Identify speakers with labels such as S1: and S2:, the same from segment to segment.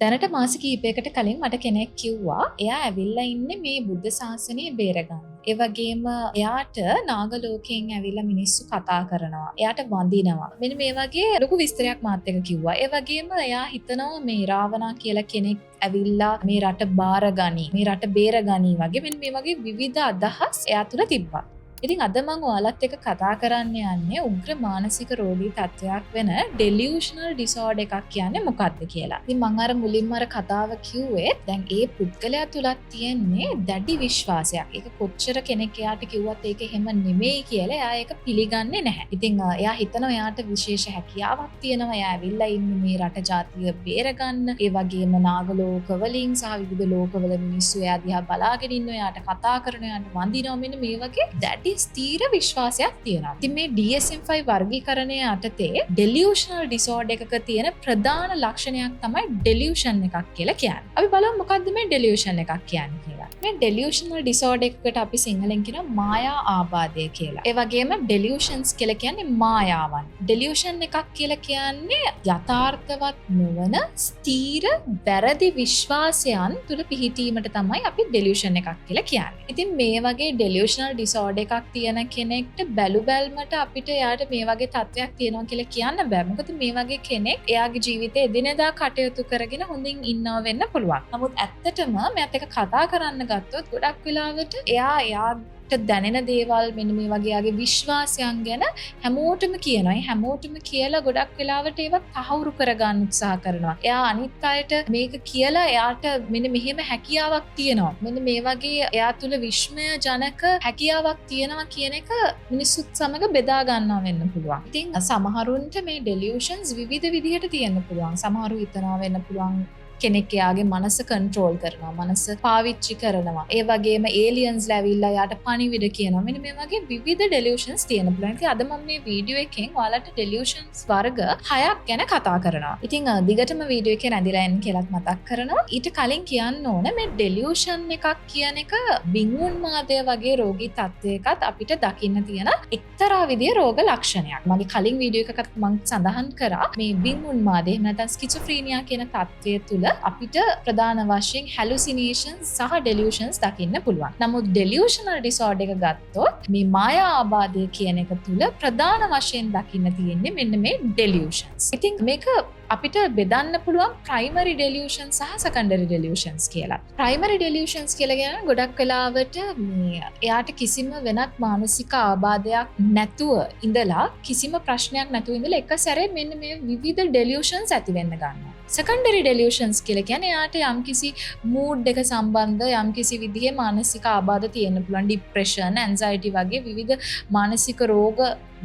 S1: දැනට මාස කීපයකට කලින් මට කෙනෙක් කිව්වා එයා ඇවිල්ලා ඉන්නේ මේ බුද්ධ ශාසනය බේරගන්න. ඒ වගේම එයාට නාග ලෝකයෙන් ඇවිල්ලා මිනිස්සු කතා කරනවා. එයාට වඳිනවා. මෙන්න මේ වගේ ලොකු විස්තරයක් මාත් එක්ක කිව්වා. ඒ වගේම එයා හිතනවා මේ රාවණා කියලා කෙනෙක් ඇවිල්ලා මේ රට බාරගනි. මේ රට බේරගනි වගේ මෙන්න මේ වගේ විවිධ අදහස් එයා තුල තිබ්බා. ඉතින් අද මම ඔයාලත් එක්ක කතා කරන්න යන්නේ උග්‍ර මානසික රෝගී තත්ත්වයක් වෙන delusional disorder එකක් කියන්නේ මොකක්ද කියලා. ඉතින් මම අර මුලින්ම අර කතාව කිව්වේ දැන් ඒ පුද්ගලයා තුලත් තියෙන්නේ දැඩි විශ්වාසයක්. ඒක කොච්චර කෙනෙක් එයාට කිව්වත් ඒක එහෙම නෙමෙයි කියලා එයා ඒක පිළිගන්නේ නැහැ. ඉතින් එයා හිතනවා එයාට විශේෂ හැකියාවක් තියෙනවා. එයා ඇවිල්ලා ඉන්නේ මේ රට ජාතිය බේරගන්න. ඒ වගේම නාග ලෝකවලින් සහ විවිධ ලෝකවල මිනිස්සු එයා දිහා බලාගෙන ඉන්නවා. එයාට කතා කරනවා. එයාට වඳිනවා. මෙන්න මේ වගේ දැඩි ස්ථීර විශ්වාසයක් තියෙනවා. ඉතින් මේ DSM-5 වර්ගීකරණය යටතේ delusional disorder එකක තියෙන ප්‍රධාන ලක්ෂණයක් තමයි delusion එකක් කියලා කියන්නේ. අපි බලමු මොකද්ද මේ delusion එකක් කියන්නේ කියලා. මේ delusional disorder එකකට අපි සිංහලෙන් කියනවා මායා ආබාධය කියලා. ඒ වගේම delusions කියලා කියන්නේ මායාවන්. delusion එකක් කියලා කියන්නේ යථාර්ථවත් නොවන ස්ථීර වැරදි විශ්වාසයන් තුල පිහිටීමට තමයි අපි delusion එකක් කියලා කියන්නේ. ඉතින් මේ වගේ delusional disorder එකක් තියෙන කෙනෙක්ට බැලු බැල්මට අපිට එයාට මේ වගේ තත්ත්වයක් තියෙනවා කියලා කියන්න බෑ. මොකද මේ වගේ කෙනෙක් එයාගේ ජීවිතේ එදිනෙදා කටයුතු කරගෙන හොඳින් ඉන්නවා වෙන්න පුළුවන්. නමුත් ඇත්තටම මෑත් එක කතා කරන්න ගත්තොත් ගොඩක් වෙලාවට එයාට දැනෙන දේවල් මෙන්න මේ වගේ යාගේ විශ්වාසයන් ගැන හැමෝටම කියනවා. ඒ හැමෝටම කියලා ගොඩක් වෙලාවට ඒවා තහවුරු කරගන්න උත්සාහ කරනවා. එයා අනිත් අයට මේක කියලා එයාට මෙන්න මෙහෙම හැකියාවක් තියෙනවා. මෙන්න මේ වගේ එයා තුල විශ්මය ජනක හැකියාවක් තියෙනවා කියන එක මිනිස්සුත් සමග බෙදා ගන්නවා වෙන්න පුළුවන්. ඉතින් සමහරුන්ට මේ delusions විවිධ විදිහට තියෙන්න පුළුවන්. සමහරු හිතනවා වෙන්න පුළුවන් කෙනෙක් එයාගේ මනස කන්ට්‍රෝල් කරනවා, මනස පාවිච්චි කරනවා. ඒ වගේම ඒලියන්ස්ලා ඇවිල්ලා යාට පණිවිඩ කියනවා. මෙන්න මේ වගේ විවිධ delusions තියෙන පුළුවන්. ඉතින් අද මම මේ වීඩියෝ එකෙන් ඔයාලට delusions වර්ග 6ක් ගැන කතා කරනවා. ඉතින් දිගටම වීඩියෝ එකේ රැඳිලා යන්න කියලාත් මතක් කරනවා. ඊට කලින් කියන්න ඕන මේ delusion එකක් කියන එක බින්ගුන්මාදය වගේ රෝගී තත්ත්වයකත් අපිට දකින්න තියෙන එක්තරා විදිහේ රෝග ලක්ෂණයක්. මගේ කලින් වීඩියෝ එකකත් මම සඳහන් කරා මේ බින්ගුන්මාදය එහෙම නැත්නම් ස්කිසොෆ්‍රීනියා කියන තත්ත්වය තුල අපිට ප්‍රධාන වශයෙන් hallucinations සහ delusions දකින්න පුළුවන්. නමුත් delusional disorder එක ගත්තොත් මේ මායා ආබාධය කියන එක තුල ප්‍රධාන වශයෙන් දකින්න තියෙන්නේ මෙන්න මේ delusions. ඉතින් මේක අපිට බෙදන්න පුළුවන් primary delusions සහ secondary delusions කියලා. primary delusions කියලා කියන ගොඩක් වෙලාවට මේ එයාට කිසිම වෙනත් මානසික ආබාධයක් නැතුව ඉඳලා කිසිම ප්‍රශ්නයක් නැතුව ඉඳලා එක සැරේ මෙන්න මේ විවිධ delusions ඇති වෙන්න ගන්නවා. secondary delusions කියලා කියන්නේ එයාට යම්කිසි mood එක සම්බන්ධ යම්කිසි විදිහේ මානසික ආබාධ තියෙන්න පුළුවන්. depression, anxiety වගේ විවිධ මානසික රෝග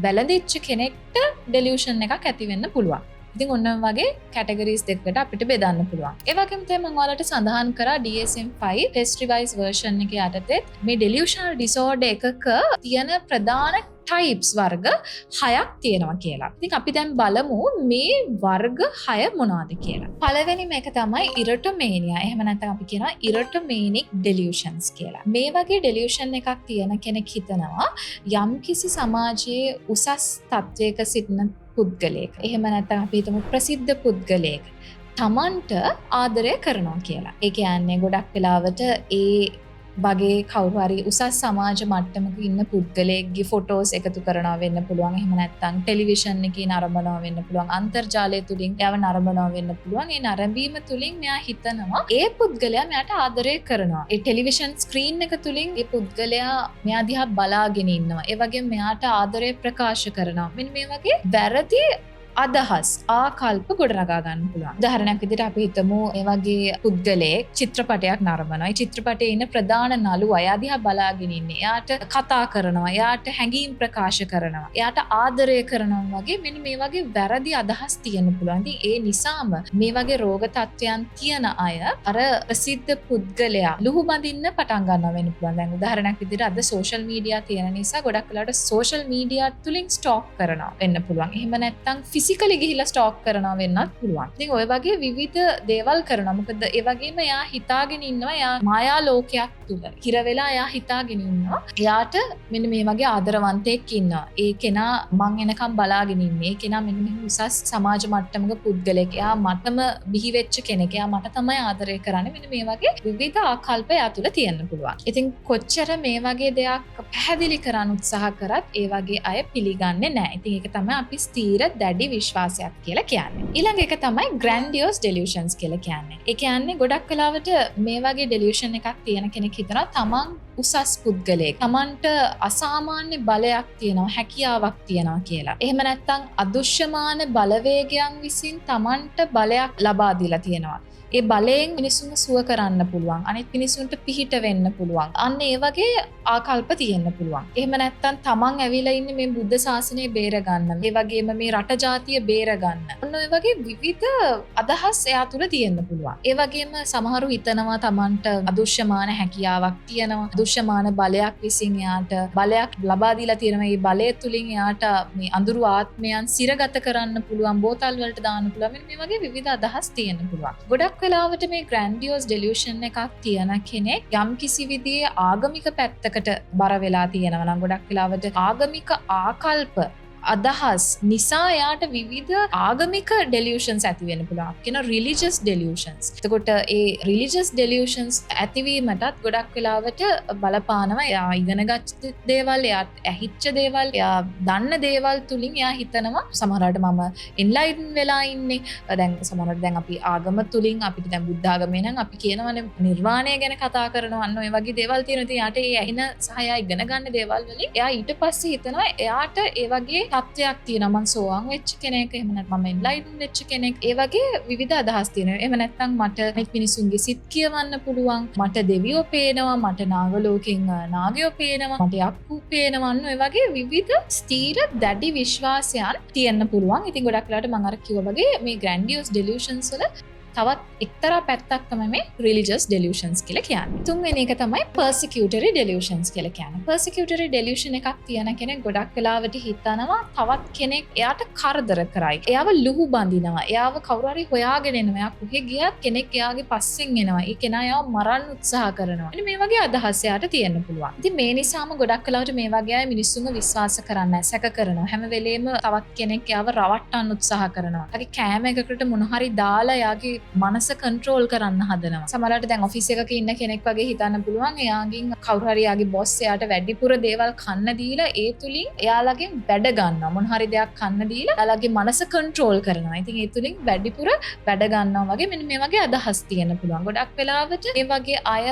S1: වැළඳිච්ච කෙනෙක්ට delusion එකක් ඇති වෙන්න පුළුවන්. ඉතින් ඔන්න වගේ කැටගරිස් දෙකකට අපිට බෙදන්න පුළුවන්. ඒ වගේම තමයි මම ඔයාලට සඳහන් කරා DSM-5 test revised version එක යටතේ මේ delusional disorder එකක තියෙන ප්‍රධාන types වර්ග 6ක් තියෙනවා කියලා. ඉතින් අපි දැන් බලමු මේ වර්ග 6 මොනවාද කියලා. පළවෙනිම එක තමයි erotomania. එහෙම නැත්නම් අපි කියනවා erotomanic delusions කියලා. මේ වගේ delusion එකක් තියෙන කෙනෙක් හිතනවා යම්කිසි සමාජයේ උසස් තත්වයක සිටින පුද්ගලයෙක්. එහෙම නැත්නම් අපි හිතමු ප්‍රසිද්ධ පුද්ගලයෙක් තමන්ට ආදරය කරනවා කියලා. ඒ කියන්නේ ගොඩක් වෙලාවට ඒ වගේ කවුරු හරි උසස් සමාජ මට්ටමක ඉන්න පුද්ගලයෙක්ගේ ෆොටෝස් එකතු කරනවා වෙන්න පුළුවන්. එහෙම නැත්නම් ටෙලිවිෂන් එකේ නරඹනවා වෙන්න පුළුවන්. අන්තර්ජාලය තුලින් එයාව නරඹනවා වෙන්න පුළුවන්. ඒ නරඹීම තුලින් මෙයා හිතනවා ඒ පුද්ගලයා මෙයාට ආදරය කරනවා. ඒ ටෙලිවිෂන් ස්ක්‍රීන් එක තුලින් ඒ පුද්ගලයා මෙයා දිහා බලාගෙන ඉන්නවා. ඒ වගේම මෙයාට ආදරය ප්‍රකාශ කරනවා. මෙන්න මේ වගේ වැරදි අදහස් ආකල්ප ගොඩනගා ගන්න පුළුවන්. උදාහරණයක් විදිහට අපි හිතමු මේ වගේ පුද්ගලයෙක් චිත්‍රපටයක් නරඹනවා. ඒ චිත්‍රපටයේ ඉන්න ප්‍රධාන නළුවා එයා දිහා බලාගෙන ඉන්නේ. එයාට කතා කරනවා. එයාට හැඟීම් ප්‍රකාශ කරනවා. එයාට ආදරය කරනවා වගේ මෙන්න මේ වගේ වැරදි අදහස් තියෙන්න පුළුවන්. ඉතින් ඒ නිසාම මේ වගේ රෝග තත්ත්වයන් තියන අය අර ප්‍රසිද්ධ පුද්ගලයා ලුහු බඳින්න පටන් ගන්නවා වෙන්න පුළුවන්. දැන් උදාහරණයක් විදිහට අද සෝෂල් මීඩියා තියෙන නිසා ගොඩක් වෙලාවට සෝෂල් මීඩියා තුලින් ස්ටෝක් කරනවා වෙන්න පුළුවන්. එහෙම නැත්නම් ෆිසිකලි ගිහිල්ලා ස්ටෝක් කරනවා වෙන්නත් පුළුවන්. ඉතින් ඔය වගේ විවිධ දේවල් කරනවා. මොකද ඒ වගේම එයා හිතාගෙන ඉන්නවා එයා මායා ලෝකයක් තුල හිර වෙලා එයා හිතාගෙන ඉන්නවා එයාට මෙන්න මේ වගේ ආදරවන්තයෙක් ඉන්නවා. ඒ කෙනා මං එනකම් බලාගෙන ඉන්නේ. ඒ කෙනා මෙන්න මෙහෙම උසස් සමාජ මට්ටමක පුද්ගලෙක්. එයා මටම බිහි වෙච්ච කෙනෙක්. එයා මට තමයි ආදරය කරන්නේ. මෙන්න මේ වගේ විවිධ ආකල්ප එයා තුල තියෙන්න පුළුවන්. ඉතින් කොච්චර මේ වගේ දෙයක් පැහැදිලි කරන්න උත්සාහ කරත් ඒ වගේ අය පිළිගන්නේ නැහැ. ඉතින් ඒක තමයි අපි ස්ථීර දැඩි විශ්වාසයක් කියලා කියන්නේ. ඊළඟ එක තමයි grandiose delusions කියලා කියන්නේ. ඒ කියන්නේ ගොඩක් වෙලාවට මේ වගේ delusion එකක් තියෙන කෙනෙක් හිතනවා තමන් උසස් පුද්ගලයෙක්. තමන්ට අසාමාන්‍ය බලයක් තියෙනවා, හැකියාවක් තියෙනවා කියලා. එහෙම නැත්නම් අදුෂ්‍යමාන බලවේගයන් විසින් තමන්ට බලයක් ලබා දීලා තියෙනවා. ඒ බලයෙන් මිනිසුන්ව සුව කරන්න පුළුවන්. අනිත් මිනිසුන්ට පිහිට වෙන්න පුළුවන්. අන්න ඒ වගේ ආකල්ප තියෙන්න පුළුවන්. එහෙම නැත්නම් තමන් ඇවිල්ලා ඉන්නේ මේ බුද්ධ ශාසනය බේර ගන්න. ඒ වගේම මේ රට ජාතිය බේර ගන්න. ඔන්න ඔය වගේ විවිධ අදහස් එයා තුළ තියෙන්න පුළුවන්. ඒ වගේම සමහරු හිතනවා තමන්ට අදුෂ්‍යමාන හැකියාවක් තියෙනවා. අදුෂ්‍යමාන බලයක් විසින් එයාට බලයක් ලබා දීලා තියෙනවා. මේ බලය තුලින් එයාට මේ අඳුරු ආත්මයන් සිරගත කරන්න පුළුවන්. බෝතල් වලට දාන්න පුළුවන්. මේ වගේ විවිධ අදහස් තියෙන්න පුළුවන්. ගොඩක් වෙලාවට මේ grandiose delusion එකක් තියන කෙනෙක් යම් කිසි විදිහේ ආගමික පැත්තකට බර වෙලා තියෙනවා නම් ගොඩක් වෙලාවට ආගමික ආකල්ප අදහස් නිසා යාට විවිධ ආගමික delusions ඇති වෙන්න පුළුවන්. කියන religious delusions. එතකොට ඒ religious delusions ඇතිවීමටත් ගොඩක් වෙලාවට බලපානවා. එයා ඉගෙනගත් දේවල්, එයා ඇහිච්ච දේවල්, එයා දන්න දේවල් තුලින් එයා හිතනවා සමහරවිට මම enlighten වෙලා ඉන්නේ. දැන් සමහරවිට දැන් අපි ආගම තුලින් අපිට දැන් බුද්ධ ආගමේ නම් අපි කියනවානේ නිර්වාණය ගැන කතා කරනවා. අන්න ඔය වගේ දේවල් තියෙනවා. ඉතින් යාට ඒ ඇහින සහ එයා ඉගෙන ගන්න දේවල් වලින් එයා ඊට පස්සේ හිතනවා එයාට ඒ වගේ තත්ත්වයක් තියෙනවා. මං සෝවාන් වෙච්ච කෙනෙක්, එහෙම නැත්නම් මම එන්ලයිටන් වෙච්ච කෙනෙක්. ඒ වගේ විවිධ අදහස් තියෙනවා. එහෙම නැත්නම් මට මේ මිනිසුන්ගේ සිත් කියවන්න පුළුවන්. මට දෙවියෝ පේනවා, මට නාග ලෝකෙන් නාගයෝ පේනවා, මට යක්කු පේනවා. ඔය වගේ විවිධ ස්ථීර දැඩි විශ්වාසයන් තියෙන්න පුළුවන්. ඉතින් ගොඩක් වෙලාවට මම අර කිව්වා වගේ මේ grandiose delusions වල තවත් එක්තරා පැත්තක් තමයි මේ religious delusions කියලා කියන්නේ. තුන්වෙනි එක තමයි persecutory delusions කියලා කියන්නේ. persecutory delusion එකක් තියන කෙනෙක් ගොඩක් වෙලාවට හිතනවා තවත් කෙනෙක් එයාට කරදර කරයි. එයාව ලුහු බඳිනවා. එයාව කවුරු හරි හොයාගෙන එනවා. එයා කොහෙ ගියත් කෙනෙක් එයාගේ පස්සෙන් එනවා. ඒ කෙනා එයාව මරන්න උත්සාහ කරනවා. ඉතින් මේ වගේ අදහස් එයාට තියෙන්න පුළුවන්. ඉතින් මේ නිසාම ගොඩක් වෙලාවට මේ වගේ අය මිනිස්සුන්ව විශ්වාස කරන්නේ නැහැ, සැක කරනවා. හැම වෙලේම තවත් කෙනෙක් එයාව රවට්ටන්න උත්සාහ කරනවා. හරි කෑම එකකට මොන හරි දාලා එයාගේ මනස කන්ට්‍රෝල් කරන්න හදනවා. සමහරවිට දැන් ඔෆිස් එකක ඉන්න කෙනෙක් වගේ හිතන්න පුළුවන් එයාගෙන් කවුරු හරි එයාගේ බොස් එයාට වැඩිපුර දේවල් කන්න දීලා ඒ තුලින් එයාලගෙන් වැඩ ගන්නවා. මොන හරි දෙයක් කන්න දීලා එයාලගේ මනස කන්ට්‍රෝල් කරනවා. ඉතින් ඒ තුලින් වැඩිපුර වැඩ ගන්නවා වගේ මෙන්න මේ වගේ අදහස් තියෙන්න පුළුවන්. ගොඩක් වෙලාවට මේ වගේ අය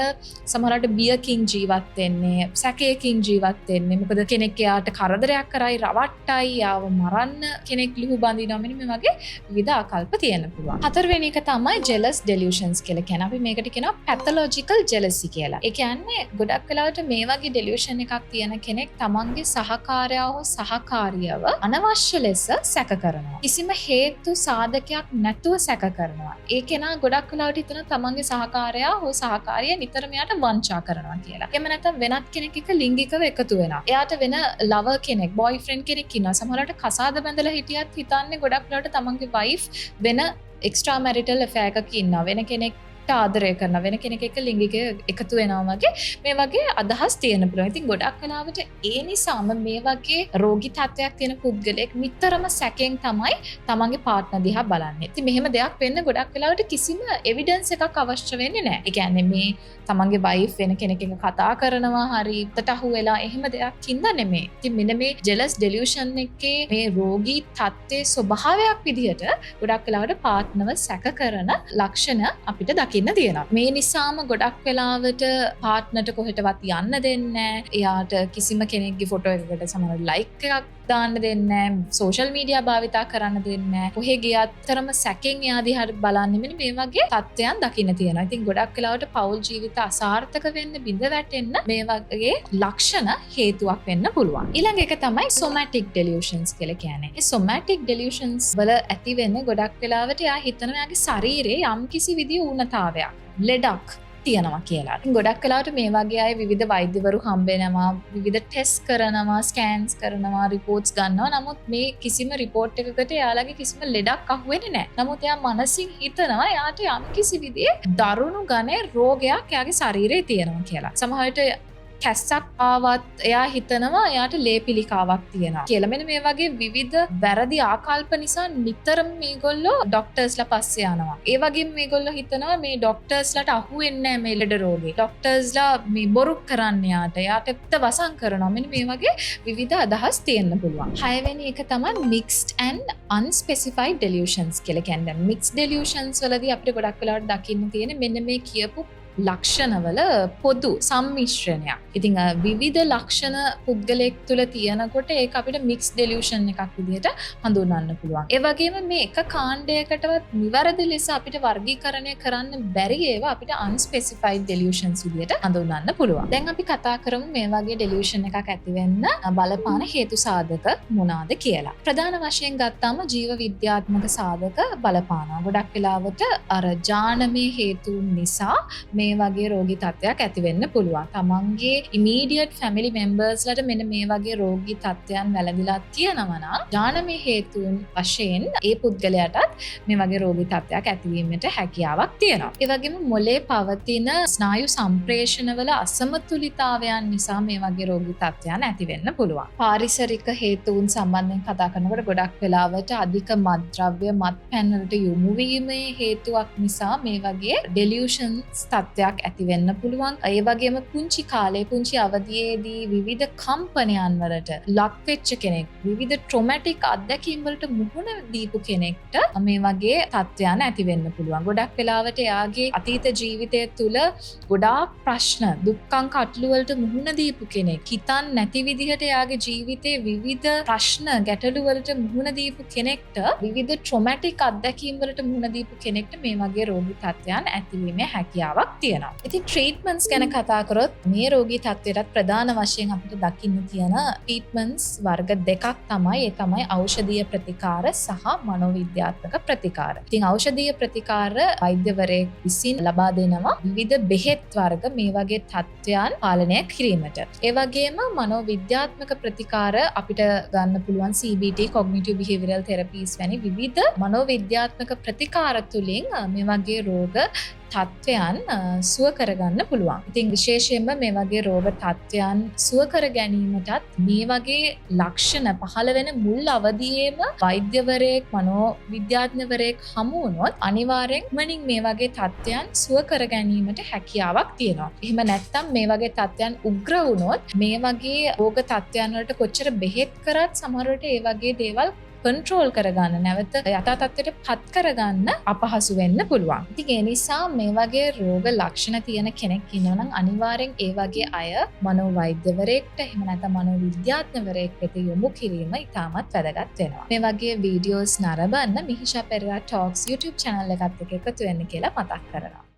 S1: සමහරවිට බියකින් ජීවත් වෙන්නේ, සැකයකින් ජීවත් වෙන්නේ. මොකද කෙනෙක් එයාට කරදරයක් කරයි, රවට්ටයි, යාව මරන්න කෙනෙක් ලිහු බඳිනවා. මෙන්න මේ වගේ විවිධ ආකල්ප තියෙන්න පුළුවන්. හතරවෙනි එක තමයි jealous delusions කියලා කියන. අපි මේකට කියනවා pathological jealousy කියලා. ඒ කියන්නේ ගොඩක් වෙලාවට මේ වගේ delusion එකක් තියෙන කෙනෙක් තමන්ගේ සහකාරයා හෝ සහකාරියව අනවශ්‍ය ලෙස සැක කරනවා. කිසිම හේතු සාධකයක් නැතුව සැක කරනවා. ඒ කෙනා ගොඩක් වෙලාවට හිතන තමන්ගේ සහකාරයා හෝ සහකාරිය නිතරම යාට වංචා කරනවා කියලා. එහෙම නැත්නම් වෙනත් කෙනෙක් එක්ක ලිංගිකව එකතු වෙනවා. එයාට වෙන ලවර් කෙනෙක්, බොයිෆ්‍රෙන්ඩ් කෙනෙක් ඉන්නවා. සමහරවිට කසාද බැඳලා හිටියත් හිතන්නේ ගොඩක් වෙලාවට තමන්ගේ වයිෆ් වෙන එක්ස්ට්‍රා මැරිටල් ඇෆෙයාර් එකක ඉන්නවා. වෙන කෙනෙක්ට ආදරය කරනවා. වෙන කෙනෙක් එක්ක ලිංගික එකතු වෙනවා වගේ මේ වගේ අදහස් තියෙන පුළුවන්. ඉතින් ගොඩක් වෙලාවට ඒ නිසාම මේ වගේ රෝගී තත්ත්වයක් තියෙන පුද්ගලෙක් නිතරම සැකෙන් තමයි තමන්ගේ පාර්ට්නර් දිහා බලන්නේ. ඉතින් මෙහෙම දෙයක් වෙන්න ගොඩක් වෙලාවට කිසිම එවිඩන්ස් එකක් අවශ්‍ය වෙන්නේ නැහැ. ඒ කියන්නේ මේ තමන්ගේ වයිෆ් වෙන කෙනෙක් එක්ක කතා කරනවා හරි උත්තට අහු වෙලා එහෙම දෙයක් හින්ද නෙමෙයි. ඉතින් මෙන්න මේ jealous delusion එකේ මේ රෝගී තත්ත්වයේ ස්වභාවයක් විදිහට ගොඩක් වෙලාවට පාර්ට්නර්ව සැක කරන ලක්ෂණ අපිට දකින්න තියෙනවා. මේ නිසාම ගොඩක් වෙලාවට පාර්ට්නර්ට කොහෙටවත් යන්න දෙන්නේ නැහැ. එයාට කිසිම කෙනෙක්ගේ ෆොටෝ එකකට සමහරවිට ලයික් එකක් දාන්න දෙන්නේ නැහැ. සෝෂල් මීඩියා භාවිතා කරන්න දෙන්නේ නැහැ. කොහෙ ගියත් තරම සැකෙන් එයා දිහාට බලන්නේ. මෙන්න මේ වගේ තත්ත්වයන් දකින්න තියෙනවා. ඉතින් ගොඩක් වෙලාවට පෞල් ජීවිත අසාර්ථක වෙන්න, බිඳ වැටෙන්න මේ වගේ ලක්ෂණ හේතුවක් වෙන්න පුළුවන්. ඊළඟ එක තමයි somatic delusions කියලා කියන්නේ. මේ somatic delusions වල ඇති වෙන්නේ ගොඩක් වෙලාවට එයා හිතනවා එයාගේ ශරීරයේ යම්කිසි විදිහේ ඌනතාවයක්, ලෙඩක් තියෙනවා කියලා. ගොඩක් කලාට මේ වගේ අය විවිධ වෛද්‍යවරු හම්බෙනවා, විවිධ ටෙස්ට් කරනවා, ස්කෑන්ස් කරනවා, රිපෝට්ස් ගන්නවා. නමුත් මේ කිසිම රිපෝට් එකකට එයාලගේ කිසිම ලෙඩක් අහුවෙන්නේ නැහැ. නමුත් එයා මනසින් හිතනවා එයාට යම්කිසි විදිහේ දරුණු ගණේ රෝගයක් එයාගේ ශරීරේ තියෙනවා කියලා. සමහර විට කැස්සක් ආවත් එයා හිතනවා එයාට ලේ පිළිකාවක් තියෙනවා කියලා. මෙන්න මේ වගේ විවිධ වැරදි ආකල්ප නිසා නිතරම මේගොල්ලෝ ડોක්ටර්ස්ලා පස්සේ යනවා. ඒ වගේම මේගොල්ලෝ හිතනවා මේ ડોක්ටර්ස්ලාට අහු වෙන්නේ නැහැ මේ ලෙඩ රෝගේ. ડોක්ටර්ස්ලා මේ බොරු කරන්නේ යාට වසන් කරනවා. මෙන්න මේ වගේ විවිධ අදහස් තියෙන්න පුළුවන්. 6 වෙනි එක තමයි mixed and unspecified delusions කියලා කියන්නේ. mixed delusions වලදී අපිට ගොඩක් වෙලාවට දකින්න තියෙන මෙන්න මේ කියපු ලක්ෂණවල පොදු සම්මිශ්‍රණයක්. ඉතින් විවිධ ලක්ෂණ පුද්ගලයෙක් තුළ තියෙනකොට ඒක අපිට මික්ස් ඩෙලියුෂන් එකක් විදිහට හඳුන්වන්න පුළුවන්. ඒ වගේම මේ එක කාණ්ඩයකටවත් නිවැරදි ලෙස අපිට වර්ගීකරණය කරන්න බැරි ඒවා අපිට අන්ස්පෙසිෆයිඩ් ඩෙලියුෂන්ස් විදිහට හඳුන්වන්න පුළුවන්. දැන් අපි කතා කරමු මේ වගේ ඩෙලියුෂන් එකක් ඇති වෙන්න බලපාන හේතු සාධක මොනවාද කියලා. ප්‍රධාන වශයෙන් ගත්තාම ජීව විද්‍යාත්මක සාධක බලපානවා. ගොඩක් වෙලාවට අර ජානමය හේතුන් නිසා මේ වගේ රෝගී තත්ත්වයක් ඇති වෙන්න පුළුවන්. තමන්ගේ ඉමීඩියට් ෆැමිලි මෙම්බර්ස්ලට මෙන්න මේ වගේ රෝගී තත්ත්වයන් වැළඳිලා තියෙනවා නම් ජානමය හේතුන් වශයෙන් ඒ පුද්ගලයාටත් මේ වගේ රෝගී තත්ත්වයක් ඇතිවීමට හැකියාවක් තියෙනවා. ඒ වගේම මොලේ පවතින ස්නායු සම්ප්‍රේෂණවල අසමතුලිතතාවයන් නිසා මේ වගේ රෝගී තත්ත්වයන් ඇති වෙන්න පුළුවන්. පාරිසරික හේතුන් සම්බන්ධයෙන් කතා කරනකොට ගොඩක් වෙලාවට අධික මත්ද්‍රව්‍ය මත්පැන් වලට යොමු වීමේ හේතුවක් නිසා මේ වගේ ඩෙලියුෂන්ස් තත්ත්වයක් ඇති වෙන්න පුළුවන්. ඒ වගේම පුංචි කාලේ පුංචි අවදියේදී විවිධ කම්පනයන් වලට ලක් වෙච්ච කෙනෙක්, විවිධ ට්‍රොමැටික් අත්දැකීම් වලට මුහුණ දීපු කෙනෙක්ට මේ වගේ තත්ත්වයන් ඇති වෙන්න පුළුවන්. ගොඩක් වෙලාවට එයාගේ අතීත ජීවිතය තුළ ගොඩාක් ප්‍රශ්න, දුක්ඛං කටළු වලට මුහුණ දීපු කෙනෙක්, හිතන් නැති විදිහට එයාගේ ජීවිතේ විවිධ ප්‍රශ්න, ගැටලු වලට මුහුණ දීපු කෙනෙක්ට, විවිධ ට්‍රොමැටික් අත්දැකීම් වලට මුහුණ දීපු කෙනෙක්ට මේ වගේ රෝගී තත්ත්වයන් ඇතිවීමේ හැකියාවක් තියෙනවා. ඉතින් ට්‍රීට්මන්ට්ස් ගැන කතා කරොත් මේ රෝගී තත්ත්වයට ප්‍රධාන වශයෙන් අපිට දකින්න තියෙන ට්‍රීට්මන්ට්ස් වර්ග දෙකක් තමයි. ඒ තමයි ඖෂධීය ප්‍රතිකාර සහ මනෝවිද්‍යාත්මක ප්‍රතිකාර. ඉතින් ඖෂධීය ප්‍රතිකාර වෛද්‍යවරයෙක් විසින් ලබා දෙනවා විවිධ බෙහෙත් වර්ග මේ වගේ තත්ත්වයන් පාලනය කිරීමට. ඒ වගේම මනෝවිද්‍යාත්මක ප්‍රතිකාර අපිට ගන්න පුළුවන් CBT cognitive behavioral therapies වැනි විවිධ මනෝවිද්‍යාත්මක ප්‍රතිකාර තුලින් මේ වගේ රෝග තත්ත්වයන් සුව කරගන්න පුළුවන්. ඉතින් විශේෂයෙන්ම මේ වගේ රෝග තත්ත්වයන් සුව කර ගැනීමටත් මේ වගේ ලක්ෂණ පහළ වෙන මුල් අවදියේම වෛද්‍යවරයෙක්, මනෝවිද්‍යාඥවරයෙක් හමු වුණොත් අනිවාර්යෙන් මනින් මේ වගේ තත්ත්වයන් සුව කර ගැනීමට හැකියාවක් තියෙනවා. එහෙම නැත්නම් මේ වගේ තත්ත්වයන් උග්‍ර වුණොත් මේ වගේ රෝග තත්ත්වයන් වලට කොච්චර බෙහෙත් කරත් සමහර විට ඒ වගේ දේවල් කන්ට්‍රෝල් කරගන්න, නැවත යථා තත්ත්වයට පත් කරගන්න අපහසු වෙන්න පුළුවන්. ඉතින් ඒ නිසා මේ වගේ රෝග ලක්ෂණ තියෙන කෙනෙක් ඉන්නවා නම් අනිවාර්යෙන් ඒ වගේ අය මනෝවෛද්‍යවරයෙක්ට එහෙම නැත්නම් මනෝවිද්‍යාඥවරයෙක් වෙත යොමු කිරීම ඉතාමත් වැදගත් වෙනවා. මේ වගේ වීඩියෝස් නරඹන්න මිහිෂා පෙරේරා ටොක්ස් YouTube channel එකත් එක්ක එකතු වෙන්න කියලා මතක් කරනවා.